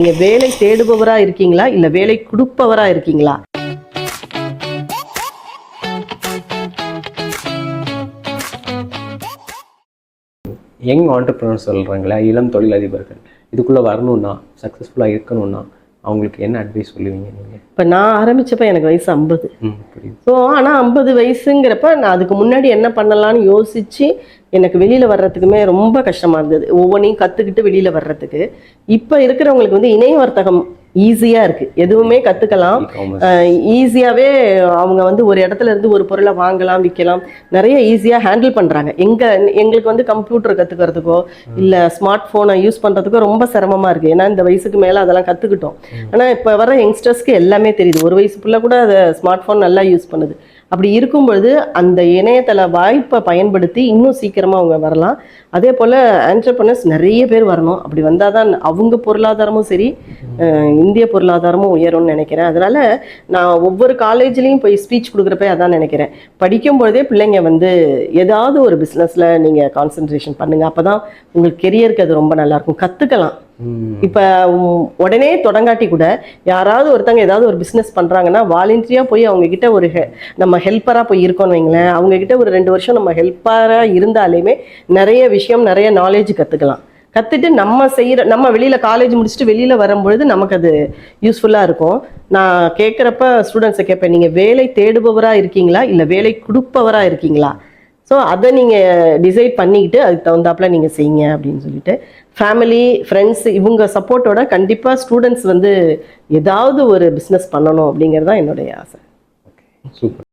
நீங்க வேலை தேடுபவரா இருக்கீங்களா இல்ல வேலை கொடுப்பவரா இருக்கீங்களா? யங் ஆண்டர்பிரினர் சொல்கிறாங்களே, இளம் தொழிலதிபர்கள் இதுக்குள்ளே வரணும்னா, சக்ஸஸ்ஃபுல்லாக இருக்கணும்னா அவங்களுக்கு என்ன அட்வைஸ் சொல்லுவீங்க நீங்கள்? இப்போ நான் ஆரம்பிச்சப்ப எனக்கு வயசு 50. புரியுது. ஸோ ஆனால் 50 வயசுங்கிறப்ப நான் அதுக்கு முன்னாடி என்ன பண்ணலான்னு யோசிச்சு எனக்கு வெளியில் வர்றதுக்குமே ரொம்ப கஷ்டமாக இருந்தது. ஒவ்வொன்றையும் கற்றுக்கிட்டு வெளியில் வர்றதுக்கு. இப்போ இருக்கிறவங்களுக்கு வந்து இணைய வர்த்தகம் ஈஸியாக இருக்குது. எதுவுமே கற்றுக்கலாம். ஈஸியாகவே அவங்க வந்து ஒரு இடத்துல இருந்து ஒரு பொருளை வாங்கலாம், விற்கலாம். நிறைய ஈஸியாக ஹேண்டில் பண்ணுறாங்க. எங்களுக்கு வந்து கம்ப்யூட்டர் கற்றுக்கிறதுக்கோ இல்லை ஸ்மார்ட் ஃபோனை யூஸ் பண்ணுறதுக்கோ ரொம்ப சிரமமாக இருக்குது. ஏன்னா இந்த வயசுக்கு மேலே அதெல்லாம் கற்றுக்கிட்டோம். ஆனால் இப்போ வர யங்ஸ்டர்ஸ்க்கு எல்லாமே தெரியுது. ஒரு வயசு பிள்ளை கூட அதை ஸ்மார்ட் ஃபோன் நல்லா யூஸ் பண்ணுது. அப்படி இருக்கும்பொழுது அந்த இணையதள வாய்ப்பை பயன்படுத்தி இன்னும் சீக்கிரமாக அவங்க வரலாம். அதே போல் ஆண்டர்பிரினர்ஸ் நிறைய பேர் வரணும். அப்படி வந்தால் தான் அவங்க பொருளாதாரமும் சரி, இந்திய பொருளாதாரமும் உயரும்னு நினைக்கிறேன். அதனால் நான் ஒவ்வொரு காலேஜ்லேயும் போய் ஸ்பீச் கொடுக்குறப்ப அதான் நினைக்கிறேன். படிக்கும்பொழுதே பிள்ளைங்க வந்து ஏதாவது ஒரு பிஸ்னஸில் நீங்கள் கான்சன்ட்ரேஷன் பண்ணுங்கள். அப்போ தான் உங்களுக்கு கெரியருக்கு அது ரொம்ப நல்லாயிருக்கும். கற்றுக்கலாம். இப்போ உடனே தொடங்காட்டி கூட யாராவது ஒருத்தங்க ஏதாவது ஒரு பிஸ்னஸ் பண்ணுறாங்கன்னா வாலண்டியராக போய் அவங்கக்கிட்ட ஒரு நம்ம ஹெல்ப்பராக போய் இருக்கோன்னு வைங்களேன். அவங்கக்கிட்ட ஒரு 2 வருஷம் நம்ம ஹெல்ப்பராக இருந்தாலுமே நிறைய விஷயம், நிறைய நாலேஜ் கற்றுக்கலாம். கற்றுட்டு நம்ம வெளியில் காலேஜ் முடிச்சுட்டு வெளியில் வரும்பொழுது நமக்கு அது யூஸ்ஃபுல்லாக இருக்கும். நான் கேட்குறப்ப ஸ்டூடெண்ட்ஸை கேட்பேன், நீங்கள் வேலை தேடுபவராக இருக்கீங்களா இல்லை வேலை கொடுப்பவராக இருக்கீங்களா? ஸோ அதை நீங்கள் டிசைட் பண்ணிக்கிட்டு அதுக்கு தகுந்தாப்பில் நீங்கள் செய்யுங்க அப்படின்னு சொல்லிட்டு, ஃபேமிலி, ஃப்ரெண்ட்ஸ் இவங்க சப்போர்ட்டோட கண்டிப்பாக ஸ்டூடெண்ட்ஸ் வந்து ஏதாவது ஒரு பிஸ்னஸ் பண்ணணும் அப்படிங்கிறது தான் என்னுடைய ஆசை. சூப்பர்.